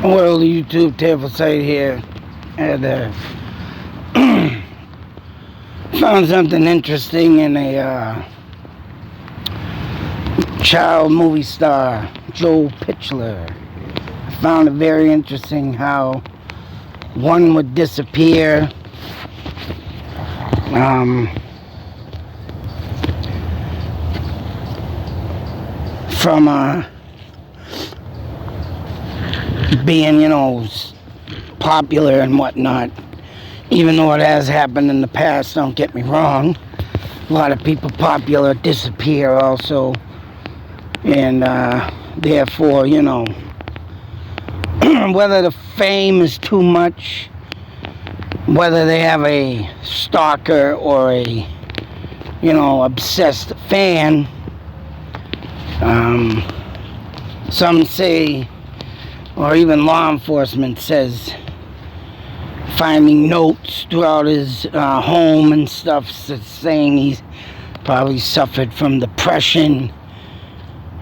World YouTube table site here, and found something interesting in a child movie star, Joel Pitler. I found it very interesting how one would disappear from being, popular and whatnot. Even though it has happened in the past, don't get me wrong. A lot of people popular disappear also. And therefore, whether the fame is too much, whether they have a stalker or a, obsessed fan, some say, or even law enforcement says, finding notes throughout his home and stuff saying he's probably suffered from depression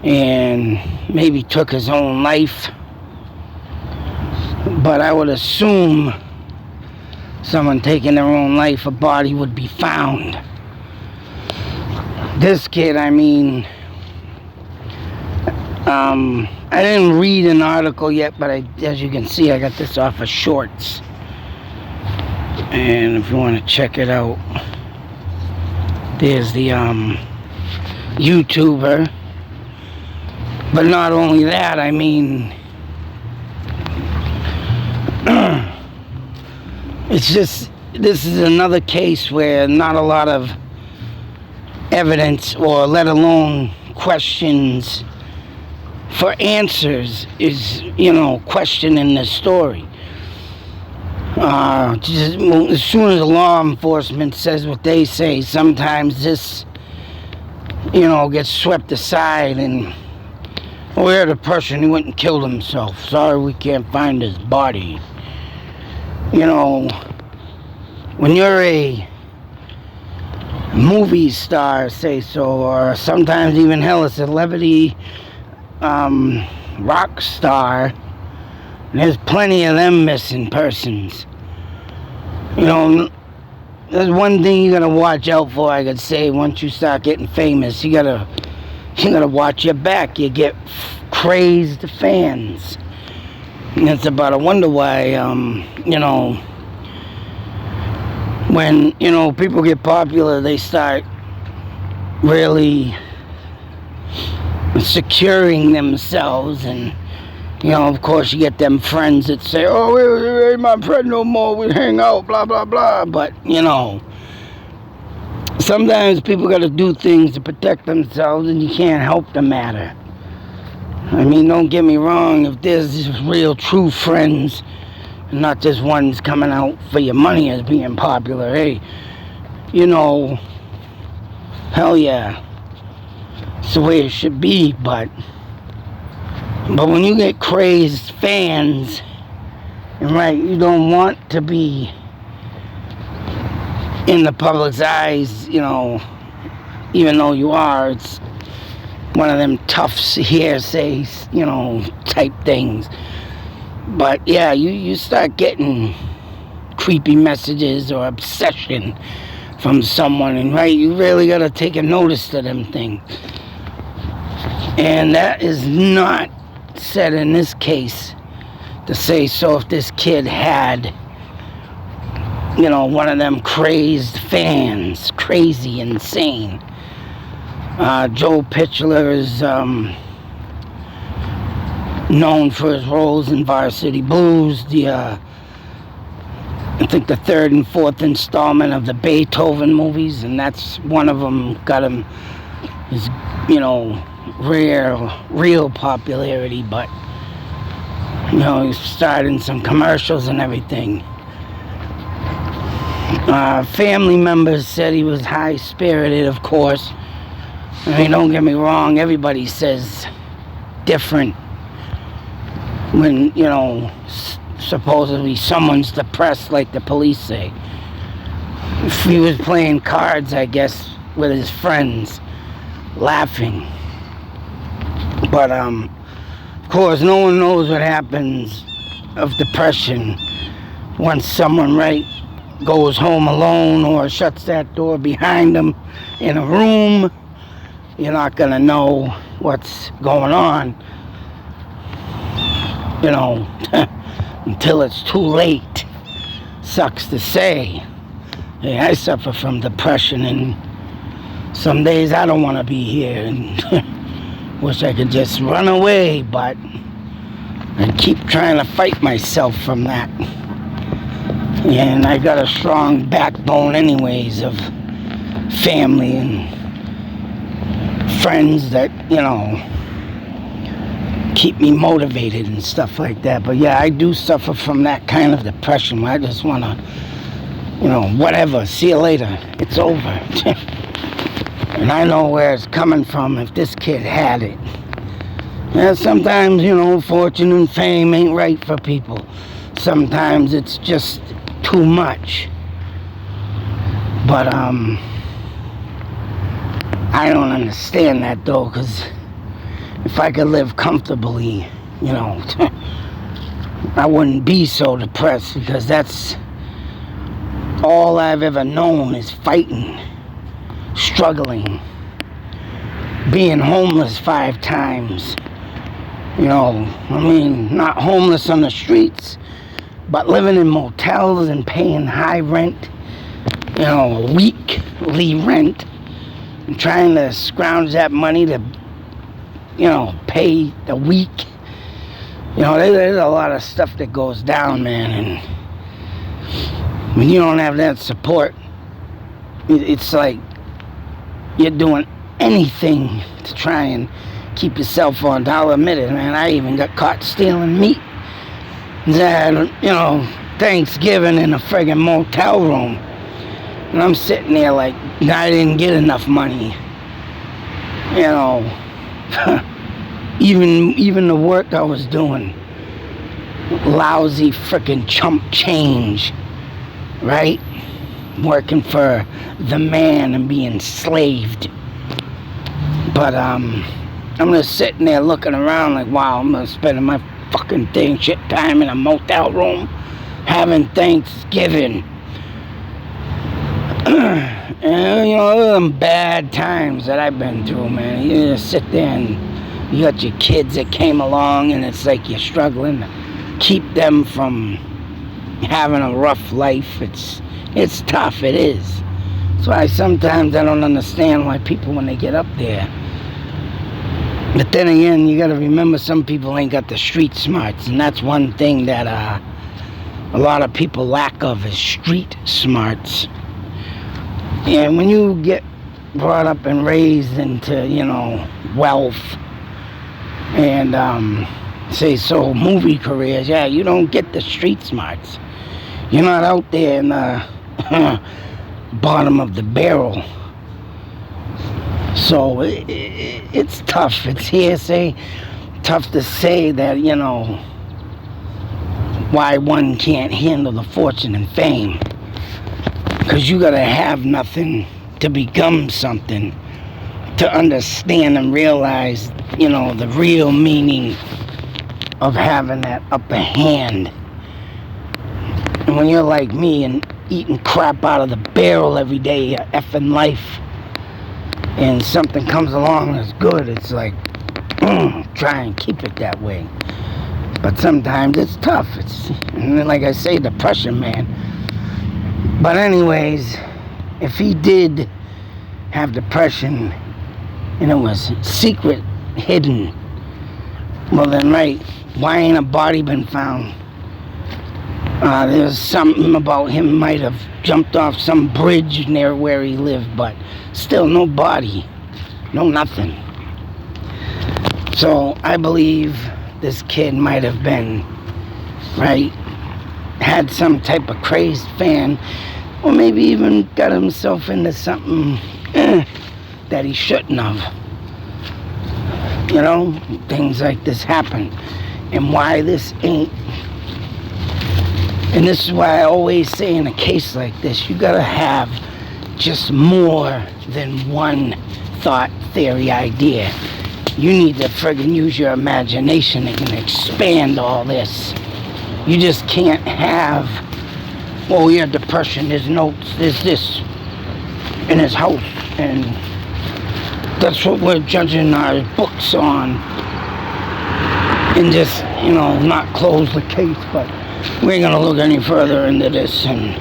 and maybe took his own life. But I would assume someone taking their own life, a body would be found. This kid, I didn't read an article yet, but as you can see, I got this off of Shorts. And if you want to check it out, there's the YouTuber. But not only that, it's just, this is another case where not a lot of evidence, or let alone questions for answers, is, questioning the story. Just, as soon as the law enforcement says what they say, sometimes this, gets swept aside and, we're the person who went and killed himself. Sorry, we can't find his body. When you're a movie star, say so, or sometimes even hell, a celebrity rock star, there's plenty of them missing persons. There's one thing you gotta watch out for, I could say. Once you start getting famous, you gotta watch your back. You get crazed fans. And it's about a wonder why, when, people get popular, they start really securing themselves. And, of course, you get them friends that say, oh, we ain't my friend no more, we hang out, blah, blah, blah. But, sometimes people got to do things to protect themselves, and you can't help the matter. Don't get me wrong, if there's real true friends, and not just ones coming out for your money as being popular, hey, hell yeah, it's the way it should be. But when you get crazed fans, and you don't want to be in the public's eyes, even though you are, it's one of them tough hearsay, type things. But yeah, you start getting creepy messages or obsession from someone, and you really gotta take a notice to them things. And that is not said in this case to say so if this kid had, one of them crazed fans, crazy, insane. Joel Pitler is known for his roles in Varsity Blues, I think the third and fourth installment of the Beethoven movies, and that's one of them got him his, real popularity. But, he starred in some commercials and everything. Family members said he was high-spirited, of course. Don't get me wrong, everybody says different when, supposedly someone's depressed, like the police say. If he was playing cards, I guess, with his friends, laughing. But, of course, no one knows what happens of depression once someone, right, goes home alone or shuts that door behind them in a room. You're not going to know what's going on, you know, until it's too late. Sucks to say. Hey, I suffer from depression, and some days I don't want to be here and wish I could just run away, but I keep trying to fight myself from that. And I got a strong backbone anyways of family and friends that, you know, keep me motivated and stuff like that. But yeah, I do suffer from that kind of depression where I just want to, you know, whatever, see you later, it's over. And I know where it's coming from if this kid had it. Yeah, sometimes, you know, fortune and fame ain't right for people. Sometimes it's just too much. But I don't understand that though, because if I could live comfortably, you know, I wouldn't be so depressed, because that's all I've ever known is fighting, struggling, being homeless 5 times. You know, I mean, not homeless on the streets, but living in motels and paying high rent, you know, weekly rent, and trying to scrounge that money to, you know, pay the week. You know, there's a lot of stuff that goes down, man, and when you don't have that support, it's like you're doing anything to try and keep yourself on. I'll admit it, man. I even got caught stealing meat. That, you know, Thanksgiving in a friggin' motel room. And I'm sitting there like, I didn't get enough money. You know, even the work I was doing, lousy frickin' chump change, right? Working for the man and being enslaved. But I'm just sitting there looking around like, wow, I'm gonna spend my fucking shit time in a motel room having Thanksgiving. And, you know, them bad times that I've been through, man. You just sit there and you got your kids that came along, and it's like you're struggling to keep them from having a rough life. It's tough, it is. That's why sometimes I don't understand why people, when they get up there. But then again, you gotta remember, some people ain't got the street smarts, and that's one thing that a lot of people lack of, is street smarts. And when you get brought up and raised into, you know, wealth and say so movie careers, yeah, you don't get the street smarts. You're not out there in the bottom of the barrel. So it's tough. It's hearsay. Tough to say that, you know, why one can't handle the fortune and fame. Because you gotta have nothing to become something, to understand and realize, you know, the real meaning of having that upper hand. And when you're like me and eating crap out of the barrel every day, your effing life, and something comes along that's good, it's like, try and keep it that way. But sometimes it's tough. And then, like I say, depression, man. But anyways, if he did have depression and it was secret, hidden, well then, right, why ain't a body been found? There's something about him might have jumped off some bridge near where he lived, but still no body, no nothing. So I believe this kid might have been, right, had some type of crazed fan, or maybe even got himself into something that he shouldn't have. You know, things like this happen. And why this ain't, and this is why I always say, in a case like this, you gotta have just more than one thought, theory, idea. You need to friggin' use your imagination and expand all this. You just can't have, oh yeah, depression, there's notes, there's this in his house, and that's what we're judging our books on, and just, not close the case. But we ain't gonna look any further into this, and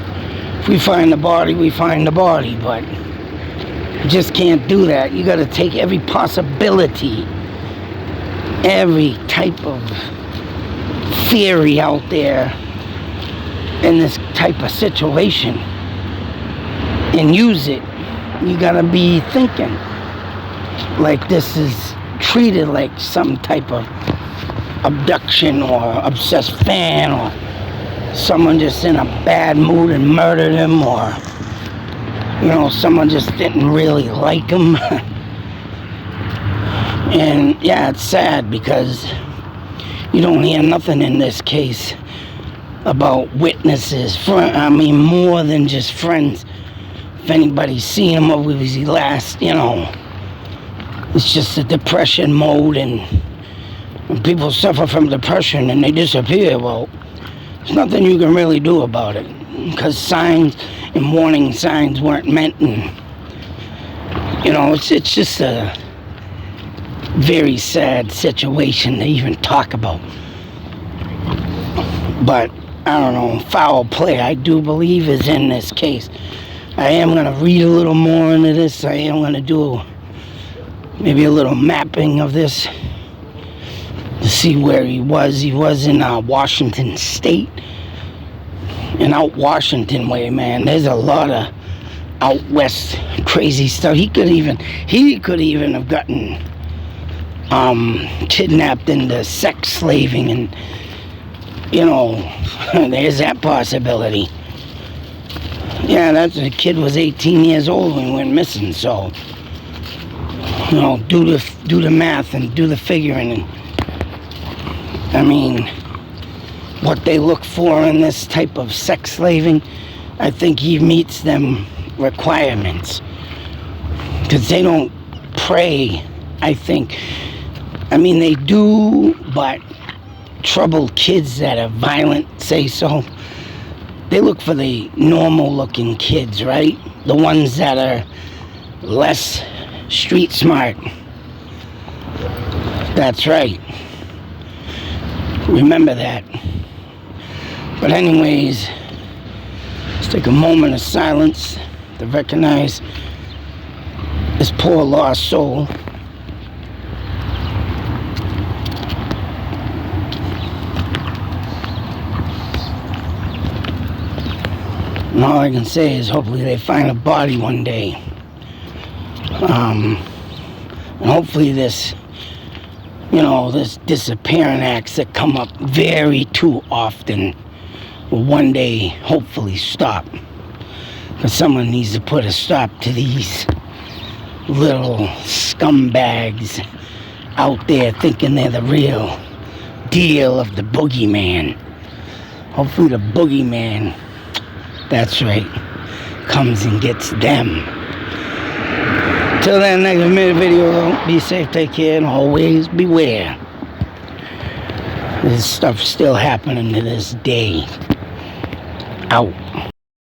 if we find the body, we find the body, but you just can't do that. You gotta take every possibility, every type of theory out there in this type of situation and use it. You gotta be thinking like this is treated like some type of abduction or obsessed fan, or someone just in a bad mood and murdered him, or someone just didn't really like him. And yeah, it's sad because you don't hear nothing in this case about witnesses, more than just friends. If anybody's seen him, or was he last, it's just a depression mode, and when people suffer from depression and they disappear, well, there's nothing you can really do about it, because signs and warning signs weren't meant, and it's just a very sad situation to even talk about. But I don't know, foul play, I do believe, is in this case. I am going to read a little more into this. I am going to do maybe a little mapping of this to see where he was. He was in Washington State. And out Washington way, man, there's a lot of out west crazy stuff. He could even have gotten kidnapped into sex slaving, and there's that possibility. Yeah, the kid was 18 years old when he went missing, so do the math and do the figuring. And what they look for in this type of sex slaving, I think he meets them requirements, because they don't pray, I think. They do, but troubled kids that are violent, say so, they look for the normal looking kids, right? The ones that are less street smart. That's right. Remember that. But anyways, let's take a moment of silence to recognize this poor lost soul. And all I can say is hopefully they find a body one day. And hopefully this disappearance acts that come up very too often will one day hopefully stop. Because someone needs to put a stop to these little scumbags out there thinking they're the real deal of the boogeyman. Hopefully the boogeyman, that's right, comes and gets them. Till then, next video, be safe, take care, and always beware. This stuff's still happening to this day. Out.